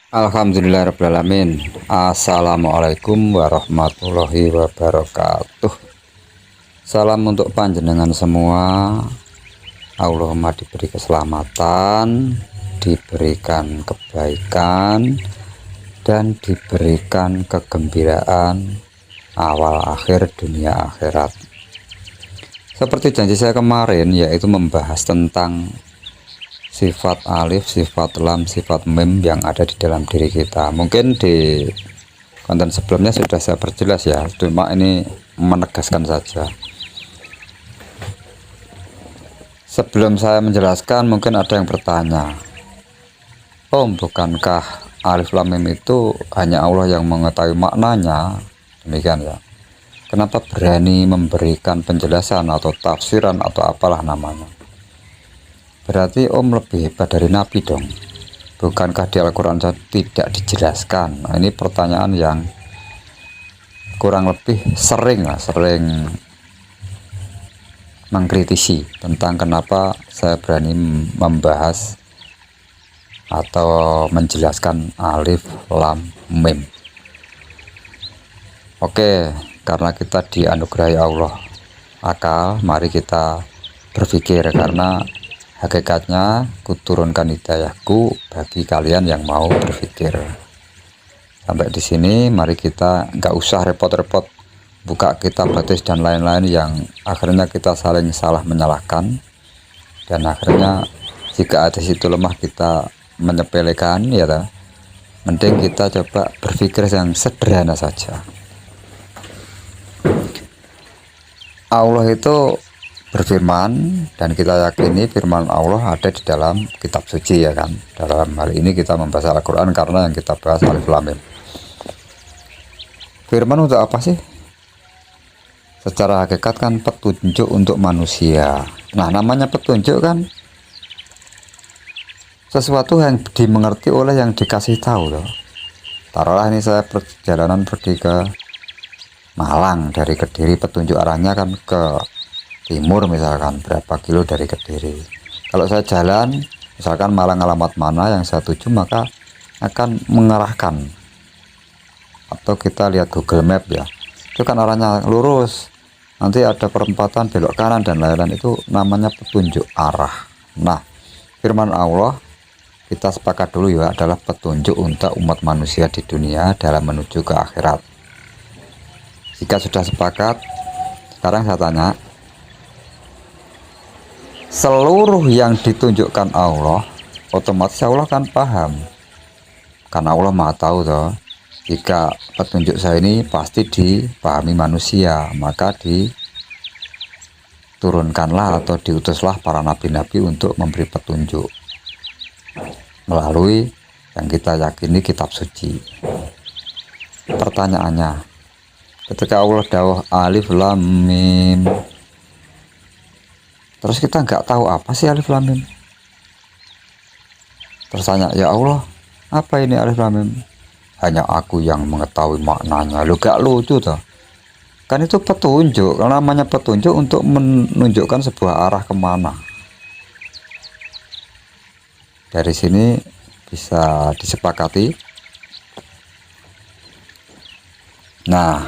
Alhamdulillahirrahmanirrahim. Assalamualaikum warahmatullahi wabarakatuh. Salam untuk panjenengan semua. Allahumma diberi keselamatan, diberikan kebaikan, dan diberikan kegembiraan awal akhir dunia akhirat. Seperti janji saya kemarin, yaitu membahas tentang sifat alif, sifat lam, sifat mim yang ada di dalam diri kita. Mungkin di konten sebelumnya sudah saya perjelas ya, cuma ini menegaskan saja. Sebelum saya menjelaskan, mungkin ada yang bertanya, bukankah alif lam mim itu hanya Allah yang mengetahui maknanya? Demikian ya. Kenapa berani memberikan penjelasan atau tafsiran atau apalah namanya? Berarti lebih hebat dari Nabi dong. Bukankah di Al-Quran tidak dijelaskan? Nah, ini pertanyaan yang kurang lebih sering mengkritisi tentang kenapa saya berani membahas atau menjelaskan alif lam mim. Oke, karena kita dianugerahi Allah akal, mari kita berpikir, karena hakikatnya kuturunkan hidayahku bagi kalian yang mau berpikir. Sampai di sini, mari kita nggak usah repot-repot buka kitab hadis dan lain-lain yang akhirnya kita saling salah menyalahkan, dan akhirnya jika hadis itu lemah kita menyepelekan, ya mending kita coba berpikir yang sederhana saja. Allah itu berfirman, dan kita yakini firman Allah ada di dalam kitab suci, ya kan. Dalam hal ini kita membahas Al-Quran karena yang kita bahas alif lam mim. Firman untuk apa sih? Secara hakikat kan petunjuk untuk manusia. Nah, namanya petunjuk kan sesuatu yang dimengerti oleh yang dikasih tahu loh. Taruhlah ini saya perjalanan pergi ke Malang dari Kediri, petunjuk arahnya kan ke timur, misalkan berapa kilo dari Kediri. Kalau saya jalan misalkan Malang alamat mana yang saya tuju, maka akan mengarahkan. Atau kita lihat Google Map ya, itu kan arahnya lurus, nanti ada perempatan belok kanan dan lain-lain, itu namanya petunjuk arah. Nah, firman Allah kita sepakat dulu ya, adalah petunjuk untuk umat manusia di dunia dalam menuju ke akhirat. Jika sudah sepakat, sekarang saya tanya, seluruh yang ditunjukkan Allah, otomatis Allah kan paham, karena Allah maha tahu toh. Jika petunjuk saya ini pasti dipahami manusia, maka diturunkanlah atau diutuslah para nabi-nabi untuk memberi petunjuk melalui yang kita yakini kitab suci. Pertanyaannya, ketika Allah dawuh alif lam mim, terus kita nggak tahu apa sih alif lam mim. Terus tanya, ya Allah, apa ini alif lam mim? Hanya aku yang mengetahui maknanya. Lu gak lucu toh? Kan itu petunjuk. Karena namanya petunjuk untuk menunjukkan sebuah arah kemana. Dari sini bisa disepakati. Nah,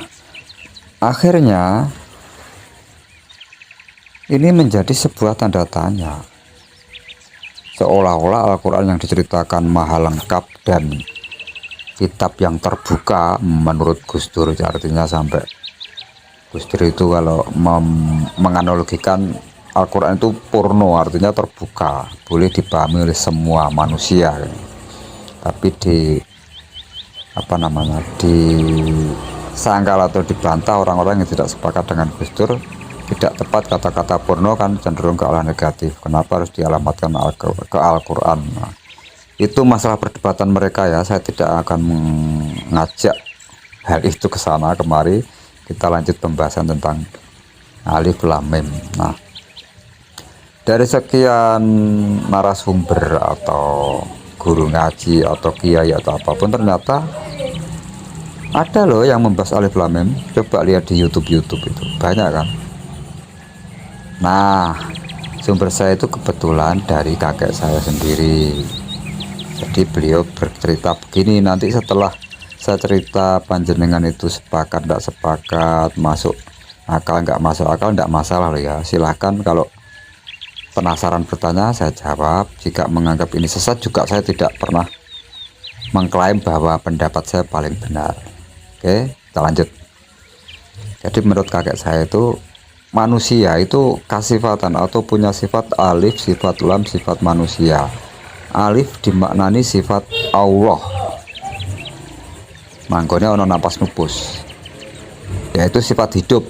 akhirnya ini menjadi sebuah tanda tanya. Seolah-olah Al-Quran yang diceritakan maha lengkap dan kitab yang terbuka menurut Gus Dur, artinya sampai Gus Dur itu kalau menganalogikan Al-Quran itu purno, artinya terbuka, boleh dipahami oleh semua manusia. Tapi disangkal atau dibantah orang-orang yang tidak sepakat dengan Gus Dur, tidak tepat kata-kata porno kan cenderung ke arah negatif. Kenapa harus dialamatkan ke Al-Quran? Nah, itu masalah perdebatan mereka ya. Saya tidak akan mengajak hal itu ke sana kemari. Kita lanjut pembahasan tentang alif lam mim. Nah, dari sekian narasumber atau guru ngaji atau kiai atau apapun, ternyata ada loh yang membahas alif lam mim. Coba lihat di YouTube itu banyak kan. Nah, sumber saya itu kebetulan dari kakek saya sendiri. Jadi beliau bercerita begini, nanti setelah saya cerita panjenengan itu sepakat tidak sepakat, masuk akal nggak masuk akal nggak masalah loh ya, silahkan. Kalau penasaran bertanya saya jawab, jika menganggap ini sesat juga saya tidak pernah mengklaim bahwa pendapat saya paling benar. Oke, kita lanjut. Jadi menurut kakek saya itu manusia itu kasifatan atau punya sifat alif, sifat lam, sifat manusia. Alif dimaknani sifat Allah, mangkone ono napas nupus, yaitu sifat hidup,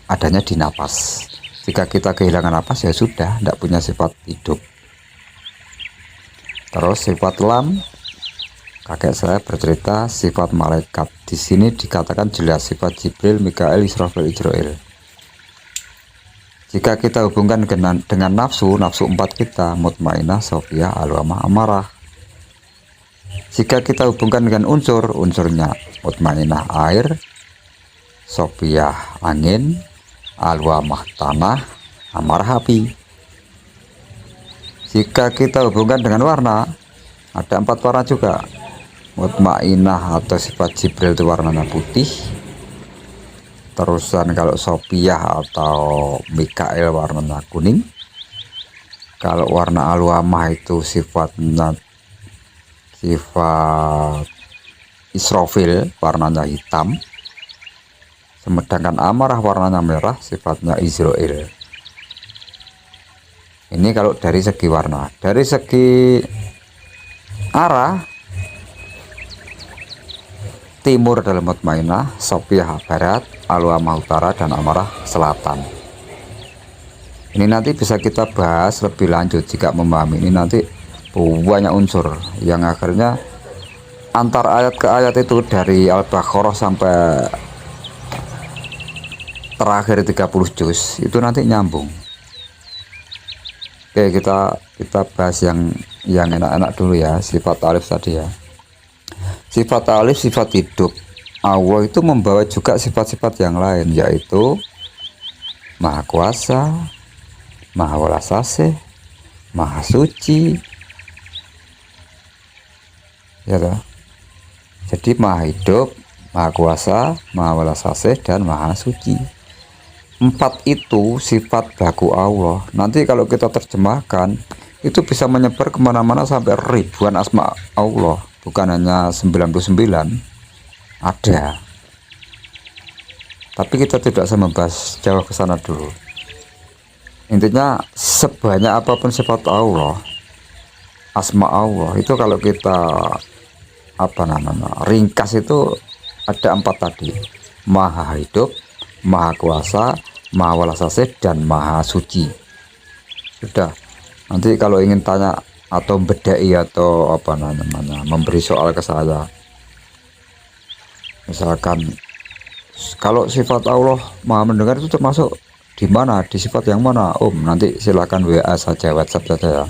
adanya di napas. Jika kita kehilangan napas ya sudah, tidak punya sifat hidup. Terus sifat lam, kakek saya bercerita sifat malaikat. Di sini dikatakan jelas sifat Jibril, Mikael, Israfil, Ijrail. Jika kita hubungkan dengan nafsu 4 kita, mutmainah, sofiyah, alwamah, amarah. Jika kita hubungkan dengan unsurnya, mutmainah air, sofiyah angin, alwamah tanah, amarah api. Jika kita hubungkan dengan warna, ada 4 warna juga. Mutmainah atau sifat Jibril itu warnanya putih. Terusan kalau sofiyah atau Mikael warnanya kuning. Kalau warna alwamah itu sifat Israfil warnanya hitam. Sedangkan amarah warnanya merah, sifatnya Izrail. Ini kalau dari segi warna. Dari segi arah, timur adalah mutmainah, sofiyah barat, alwamah utara, dan amarah selatan. Ini nanti bisa kita bahas lebih lanjut jika memahami ini. Nanti banyak unsur yang akhirnya antar ayat ke ayat itu dari Al-Baqarah sampai terakhir 30 juz itu nanti nyambung. Oke, kita bahas yang enak-enak dulu ya, sifat alif tadi ya. Sifat alif sifat hidup. Allah itu membawa juga sifat-sifat yang lain, yaitu maha kuasa, maha welas asih, maha suci, ya toh? Jadi maha hidup, maha kuasa, maha welas asih, dan maha suci. 4 itu sifat baku Allah. Nanti kalau kita terjemahkan itu bisa menyebar kemana-mana sampai ribuan asma Allah, bukan hanya 99 ada. Tapi kita tidak usah membahas jauh ke sana dulu. Intinya sebanyak apapun sifat Allah, asma Allah itu kalau kita ringkas itu ada 4 tadi: maha hidup, maha kuasa, maha welas asih, dan maha suci. Sudah. Nanti kalau ingin tanya atau bedai atau memberi soal ke saya, misalkan kalau sifat Allah maha mendengar itu termasuk di mana, di sifat yang mana nanti silakan WA saja, WhatsApp saja ya.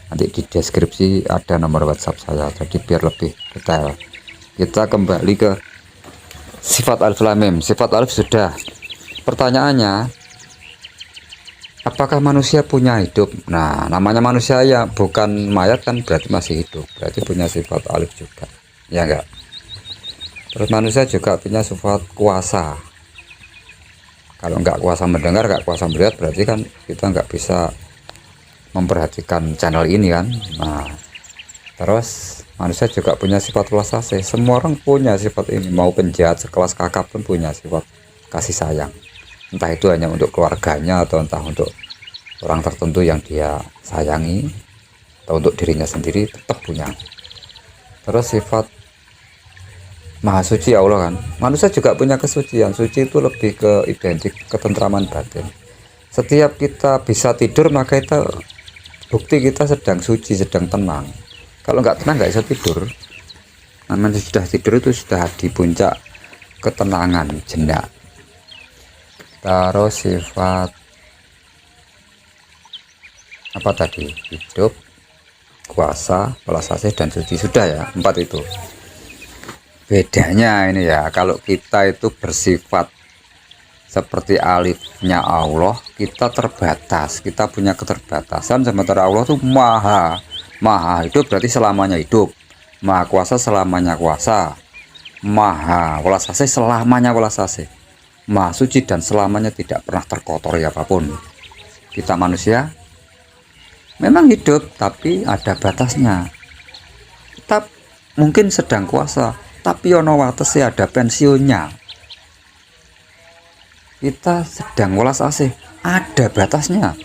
Nanti di deskripsi ada nomor WhatsApp saya, jadi biar lebih detail. Kita kembali ke sifat alif lam mim. Sifat alif sudah. Pertanyaannya, apakah manusia punya hidup? Nah, namanya manusia ya bukan mayat kan, berarti masih hidup, berarti punya sifat alif juga, ya enggak? Terus manusia juga punya sifat kuasa. Kalau enggak kuasa mendengar, enggak kuasa melihat, berarti kan kita enggak bisa memperhatikan channel ini kan. Nah, terus manusia juga punya sifat welas asih. Semua orang punya sifat ini, mau penjahat sekelas kakak pun punya sifat kasih sayang. Entah itu hanya untuk keluarganya atau entah untuk orang tertentu yang dia sayangi, atau untuk dirinya sendiri, tetap punya. Terus sifat maha suci Allah kan, manusia juga punya kesucian. Suci itu lebih ke identik ketentraman batin. Setiap kita bisa tidur, maka itu bukti kita sedang suci, sedang tenang. Kalau nggak tenang nggak bisa tidur. Namanya sudah tidur itu sudah di puncak ketenangan jenak. Terus sifat apa tadi? Hidup, kuasa, welas asih, dan suci. Sudah ya, 4 itu. Bedanya ini ya, kalau kita itu bersifat seperti alifnya Allah, kita terbatas, kita punya keterbatasan. Sementara Allah itu maha Maha hidup berarti selamanya hidup, maha kuasa selamanya kuasa, maha welas asih selamanya welas asih, maha suci dan selamanya tidak pernah terkotori apapun. Kita manusia memang hidup tapi ada batasnya. Kita mungkin sedang kuasa tapi ono watesnya, ada pensiunnya. Kita sedang welas asih, ada batasnya.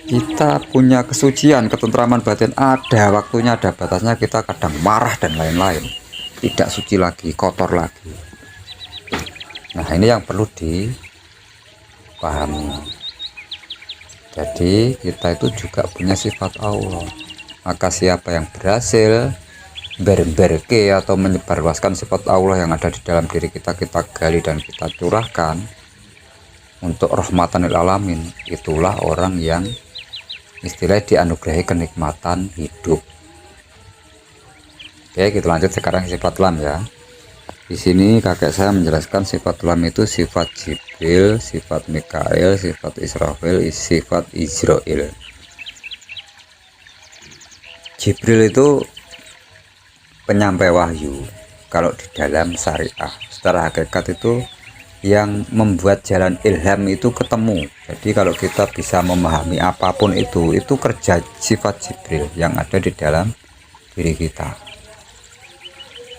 Kita punya kesucian, ketentraman batin, ada waktunya, ada batasnya. Kita kadang marah dan lain-lain, tidak suci lagi, kotor lagi. Nah, ini yang perlu dipahami. Jadi kita itu juga punya sifat Allah. Maka siapa yang berhasil berke atau menyebarluaskan sifat Allah yang ada di dalam diri kita, kita gali dan kita curahkan untuk rahmatan lil alamin, itulah orang yang istilahnya dianugerahi kenikmatan hidup. Oke, kita lanjut sekarang sifat lam ya. Di sini kakek saya menjelaskan sifat lam itu sifat Jibril, sifat Mikail, sifat Israfil, sifat Israil. Jibril itu penyampai wahyu kalau di dalam syariah. Secara hakikat itu yang membuat jalan ilham itu ketemu. Jadi kalau kita bisa memahami apapun itu kerja sifat Jibril yang ada di dalam diri kita.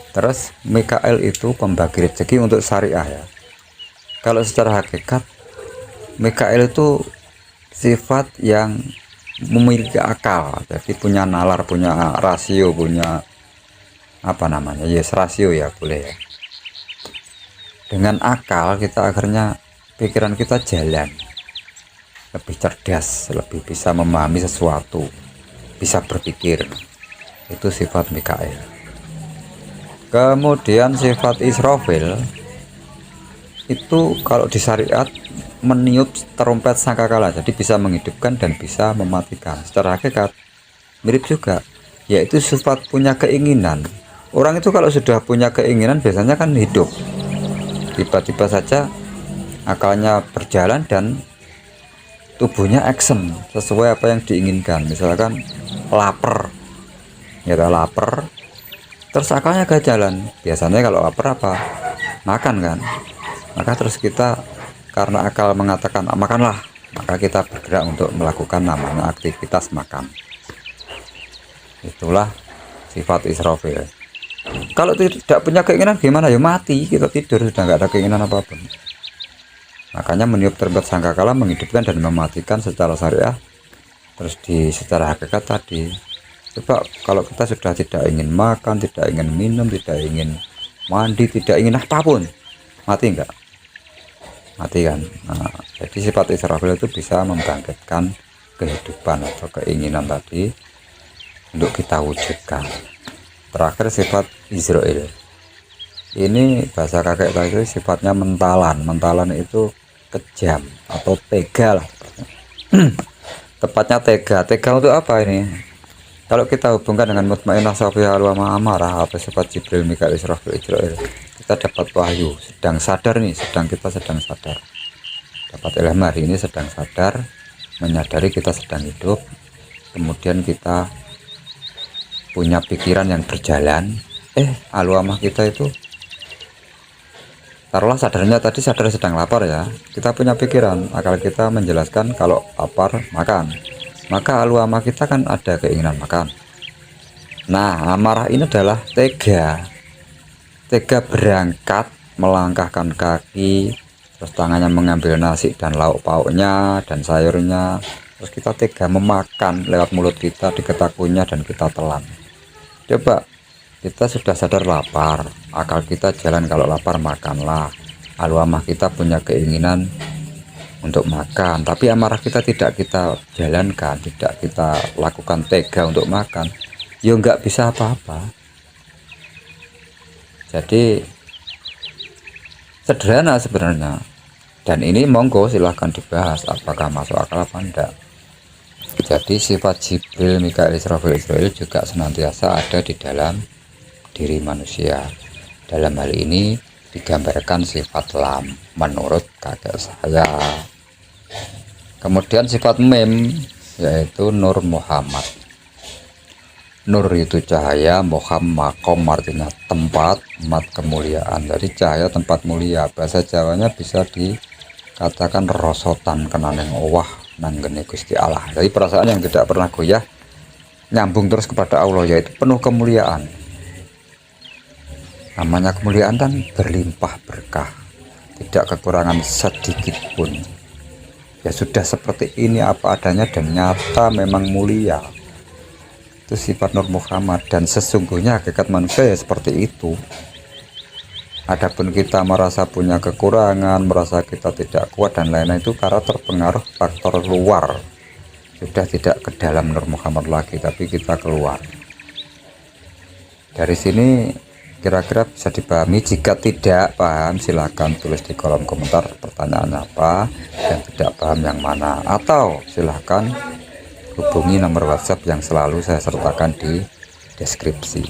Terus Mikael itu pembagi rezeki untuk syariah ya. Kalau secara hakikat Mikael itu sifat yang memiliki akal, jadi punya nalar, punya rasio, punya apa namanya, yes, rasio ya, boleh ya. Dengan akal kita akhirnya pikiran kita jalan, lebih cerdas, lebih bisa memahami sesuatu, bisa berpikir. Itu sifat Mikail. Kemudian sifat Israfil itu kalau di syariat meniup terompet sangkakala, jadi bisa menghidupkan dan bisa mematikan. Secara hakikat mirip juga, yaitu sifat punya keinginan. Orang itu kalau sudah punya keinginan biasanya kan hidup, tiba-tiba saja akalnya berjalan dan tubuhnya action sesuai apa yang diinginkan. Misalkan lapar, ya lapar, terus akalnya gak jalan. Biasanya kalau lapar apa? Makan kan. Maka terus kita karena akal mengatakan makanlah, maka kita bergerak untuk melakukan namanya aktivitas makan. Itulah sifat Israfil. Kalau tidak punya keinginan gimana ya, mati, kita tidur sudah nggak ada keinginan apapun. Makanya meniup terompet sangkakala menghidupkan dan mematikan secara syariah. Terus secara hakikat tadi, coba kalau kita sudah tidak ingin makan, tidak ingin minum, tidak ingin mandi, tidak ingin apapun, mati enggak? Mati kan. Nah, jadi sifat Israfil itu bisa membangkitkan kehidupan atau keinginan tadi untuk kita wujudkan. Terakhir sifat Israil, ini bahasa kakek tadi sifatnya mentalan. Mentalan itu kejam atau tega lah. Tepatnya tega. Tega untuk apa ini? Kalau kita hubungkan dengan mutmainnah safiyah alwama amarah atau sifat Jibril, Mikail, Israfil, Israil, kita dapat wahyu, sedang sadar nih, kita sedang sadar. Dapat ilham hari ini sedang sadar, menyadari kita sedang hidup. Kemudian kita punya pikiran yang berjalan. Alwamah kita itu, taruhlah sadarnya tadi sadar sedang lapar ya. Kita punya pikiran, akal kita menjelaskan kalau lapar makan. Maka alwamah kita kan ada keinginan makan. Nah, amarah ini adalah tega. Tega berangkat, melangkahkan kaki, terus tangannya mengambil nasi dan lauk pauknya dan sayurnya. Terus kita tega memakan lewat mulut kita, diketakuinya dan kita telan. Coba, kita sudah sadar lapar, akal kita jalan kalau lapar makanlah. Alwamah kita punya keinginan untuk makan, tapi amarah kita tidak kita jalankan, tidak kita lakukan tega untuk makan, ya nggak bisa apa-apa. Jadi sederhana sebenarnya, dan ini monggo silahkan dibahas apakah masuk akal apa enggak. Jadi sifat Jibril, Mikail, Israfil, Israil juga senantiasa ada di dalam diri manusia. Dalam hal ini digambarkan sifat lam menurut kakek saya. Kemudian sifat mem yaitu Nur Muhammad. Nur itu cahaya, Muhammad makom artinya tempat, mat kemuliaan. Jadi cahaya tempat mulia. Bahasa Jawanya bisa dikatakan rosotan kenaneng owah nanggene Gusti Allah. Jadi perasaan yang tidak pernah goyah, nyambung terus kepada Allah, yaitu penuh kemuliaan. Namanya kemuliaan dan berlimpah berkah, tidak kekurangan sedikit pun. Ya sudah seperti ini apa adanya dan nyata memang mulia. Itu sifat Nur Muhammad, dan sesungguhnya hakikat manusia ya seperti itu. Adapun kita merasa punya kekurangan, merasa kita tidak kuat dan lain-lain, itu karena terpengaruh faktor luar. Sudah tidak ke dalam Nur Muhammad lagi, tapi kita keluar. Dari sini kira-kira bisa dipahami. Jika tidak paham silahkan tulis di kolom komentar pertanyaan apa dan tidak paham yang mana, atau silahkan hubungi nomor WhatsApp yang selalu saya sertakan di deskripsi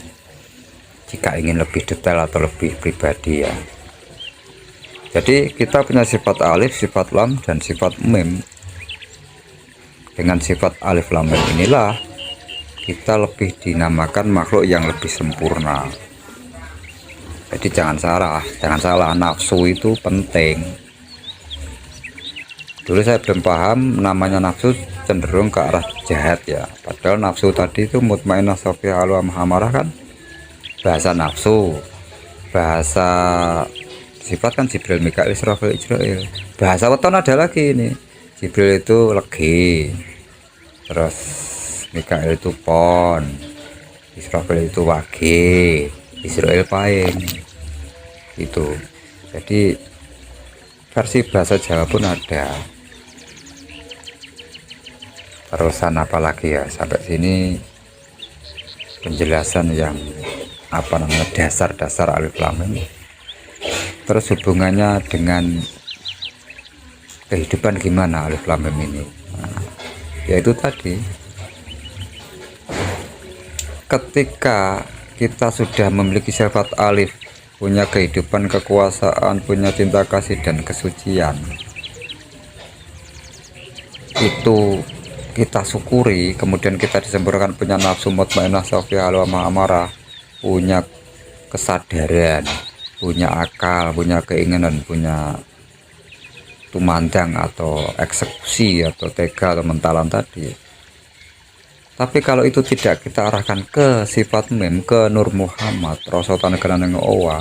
jika ingin lebih detail atau lebih pribadi ya. Jadi kita punya sifat alif, sifat lam, dan sifat mim. Dengan sifat alif lam mim inilah kita lebih dinamakan makhluk yang lebih sempurna. Jadi jangan salah, nafsu itu penting. Dulu saya belum paham namanya nafsu, cenderung ke arah jahat ya. Padahal nafsu tadi itu mutmainah sofiyah alwa mahamarah kan bahasa nafsu. Bahasa sifat kan Jibril, Mikail, Israfil, Israel. Bahasa weton ada lagi ini. Jibril itu legi, terus Mikail itu pon, Israfil itu wage, Israel paing. Itu. Jadi versi bahasa Jawa pun ada. Terusan apalagi ya, sampai sini penjelasan yang dasar-dasar alif lam mim. Terus hubungannya dengan kehidupan gimana alif lam mim ini? Nah, yaitu tadi, ketika kita sudah memiliki sifat alif, punya kehidupan, kekuasaan, punya cinta kasih dan kesucian, itu kita syukuri, kemudian kita disempurnakan punya nafsu mutmainah sofiyah alwa mahamarah, punya kesadaran, punya akal, punya keinginan, punya tumandang atau eksekusi atau tega atau mentalan tadi. Tapi kalau itu tidak kita arahkan ke sifat mim, ke Nur Muhammad, rosotan kenaneng owa,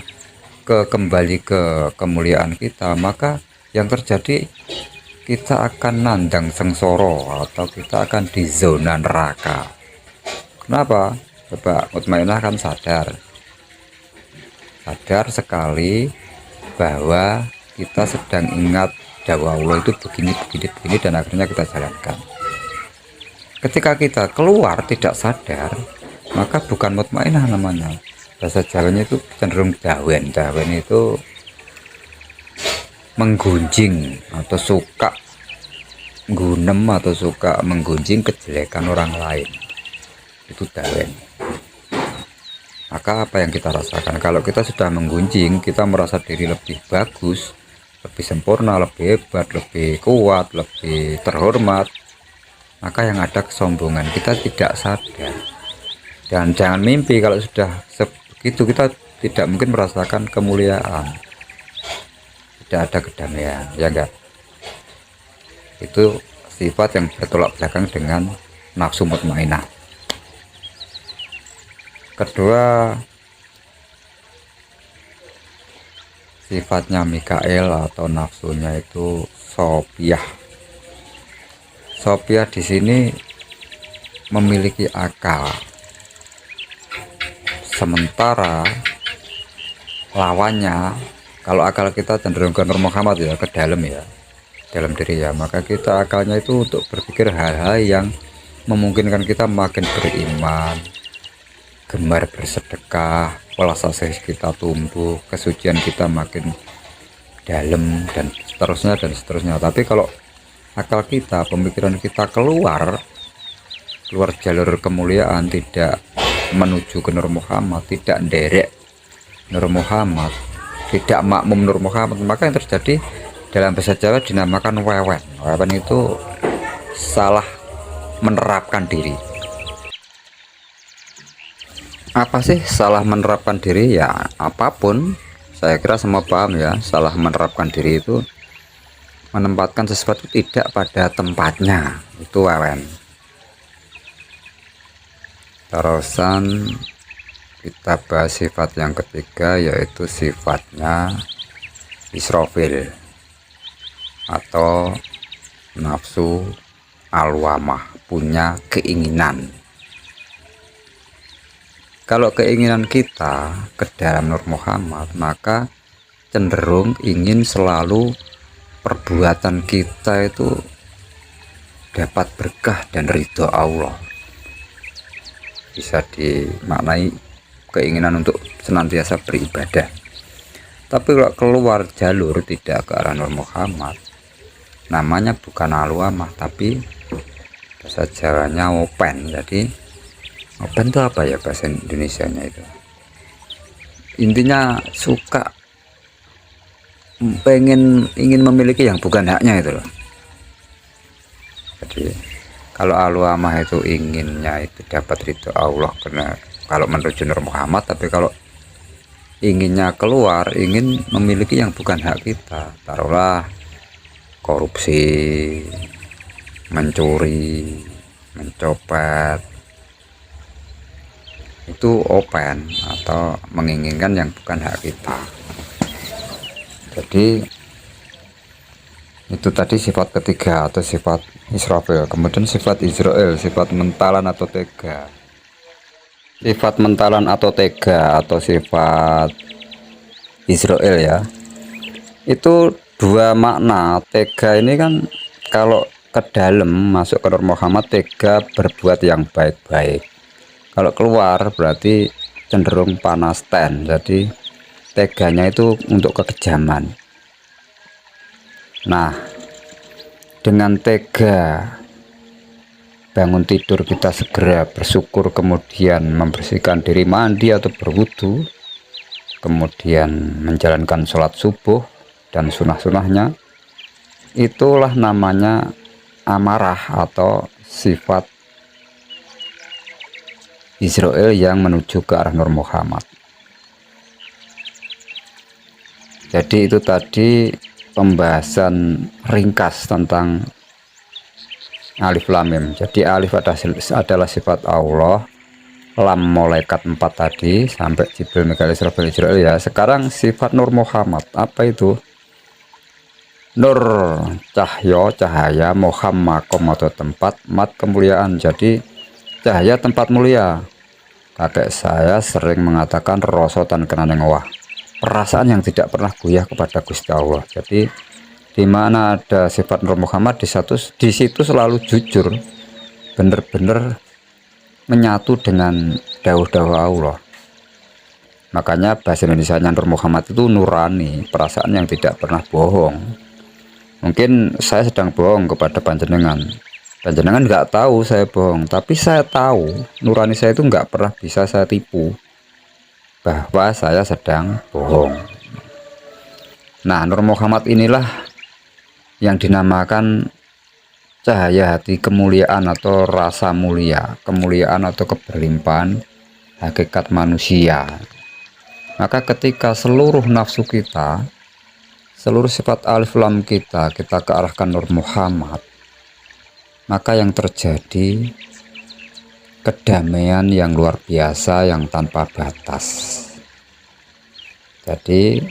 kembali ke kemuliaan kita, maka yang terjadi kita akan nandang sengsoro atau kita akan di zona neraka. Kenapa? Coba mutmainah kan sadar sekali bahwa kita sedang ingat bahwa Allah itu begini dan akhirnya kita jalankan. Ketika kita keluar tidak sadar, maka bukan mutmainah namanya. Bahasa Jawanya itu cenderung dawen itu menggunjing atau suka gunem atau suka menggunjing kejelekan orang lain, itu dawen. Maka apa yang kita rasakan kalau kita sudah menggunjing, kita merasa diri lebih bagus, lebih sempurna, lebih hebat, lebih kuat, lebih terhormat, maka yang ada kesombongan, kita tidak sadar. Dan jangan mimpi kalau sudah begitu kita tidak mungkin merasakan kemuliaan, tidak ada kedamaian, ya enggak? Itu sifat yang bertolak belakang dengan nafsu mutmainah. Kedua, sifatnya Mikail atau nafsunya itu Sopiah. Sopiah di sini memiliki akal, sementara lawannya, kalau akal kita cenderung ke Nur Muhammad ya, ke dalam ya, dalam diri ya, maka kita akalnya itu untuk berpikir hal-hal yang memungkinkan kita makin beriman, gemar bersedekah, welas asih kita tumbuh, kesucian kita makin dalam dan seterusnya. Tapi kalau akal kita, pemikiran kita keluar jalur kemuliaan, tidak menuju ke Nur Muhammad, tidak nderek Nur Muhammad, tidak makmum Nur Muhammad, maka yang terjadi dalam bahasa Jawa dinamakan wewen. Wewen itu salah menerapkan diri. Apa sih salah menerapkan diri? Ya apapun, saya kira semua paham ya. Salah menerapkan diri itu menempatkan sesuatu tidak pada tempatnya, itu wewen. Terusan kita bahas sifat yang ketiga, yaitu sifatnya Israfil atau nafsu alwamah, punya keinginan. Kalau keinginan kita ke dalam Nur Muhammad, maka cenderung ingin selalu perbuatan kita itu dapat berkah dan ridho Allah. Bisa dimaknai keinginan untuk senantiasa beribadah. Tapi kalau keluar jalur tidak ke arah Nur Muhammad, namanya bukan alwamah, tapi bahasa Jawanya open. Jadi open itu apa ya bahasa Indonesianya itu? Intinya suka, ingin memiliki yang bukan haknya itu loh. Jadi kalau alwamah itu inginnya itu dapat ridho Allah karena kalau menuju Nur Muhammad, tapi kalau inginnya keluar, ingin memiliki yang bukan hak kita, taruhlah korupsi, mencuri, mencopet, itu open atau menginginkan yang bukan hak kita. Jadi itu tadi sifat ketiga atau sifat Israfil. Kemudian sifat Israel, sifat mentalan atau tega. Sifat mentalan atau tega atau sifat Israel ya, itu dua makna. Tega ini kan kalau ke dalam masuk ke Nur Muhammad, tega berbuat yang baik-baik. Kalau keluar berarti cenderung panas ten. Jadi teganya itu untuk kekejaman. Nah, dengan tega bangun tidur kita segera bersyukur, kemudian membersihkan diri, mandi atau berwudu, kemudian menjalankan sholat subuh dan sunah-sunahnya, itulah namanya amarah atau sifat Israel yang menuju ke arah Nur Muhammad. Jadi itu tadi pembahasan ringkas tentang alif lam mim. Jadi alif adalah sifat Allah, lam malaikat 4 tadi sampai Jibril, Mikail, Israfil, Israel ya. Sekarang sifat Nur Muhammad, apa itu? Nur cahaya, Muhammad atau tempat, mat kemuliaan. Jadi cahaya tempat mulia. Kakek saya sering mengatakan rosotan kenaneng wah, perasaan yang tidak pernah goyah kepada Gusti Allah. Jadi di mana ada sifat Nur Muhammad, di situ selalu jujur, benar-benar menyatu dengan dawuh-dawuh Allah. Makanya bahasa Indonesia Nur Muhammad itu nurani, perasaan yang tidak pernah bohong. Mungkin saya sedang bohong kepada panjenengan, panjenengan nggak tahu saya bohong, tapi saya tahu nurani saya itu nggak pernah bisa saya tipu bahwa saya sedang bohong. Nah, Nur Muhammad inilah yang dinamakan cahaya hati kemuliaan atau rasa mulia, kemuliaan atau keberlimpahan hakikat manusia. Maka ketika seluruh nafsu kita, seluruh sifat alif lam kita kearahkan Nur Muhammad, maka yang terjadi kedamaian yang luar biasa yang tanpa batas. Jadi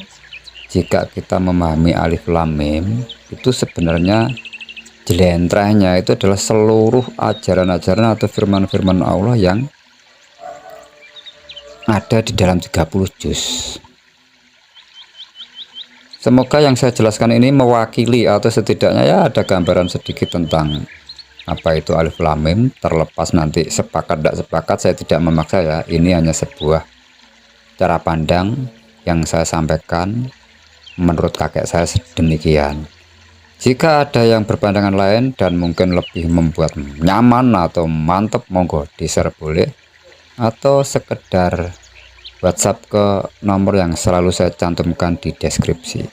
jika kita memahami alif lam mim, itu sebenarnya jelentrehnya itu adalah seluruh ajaran-ajaran atau firman-firman Allah yang ada di dalam 30 juz. Semoga yang saya jelaskan ini mewakili atau setidaknya ya ada gambaran sedikit tentang apa itu alif lam mim. Terlepas nanti sepakat tidak sepakat, saya tidak memaksa ya. Ini hanya sebuah cara pandang yang saya sampaikan menurut kakek saya demikian. Jika ada yang berpandangan lain dan mungkin lebih membuat nyaman atau mantep, monggo di-share boleh, atau sekedar WhatsApp ke nomor yang selalu saya cantumkan di deskripsi.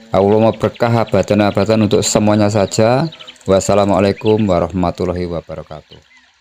Allahumma berkah abatan untuk semuanya saja. Wassalamualaikum warahmatullahi wabarakatuh.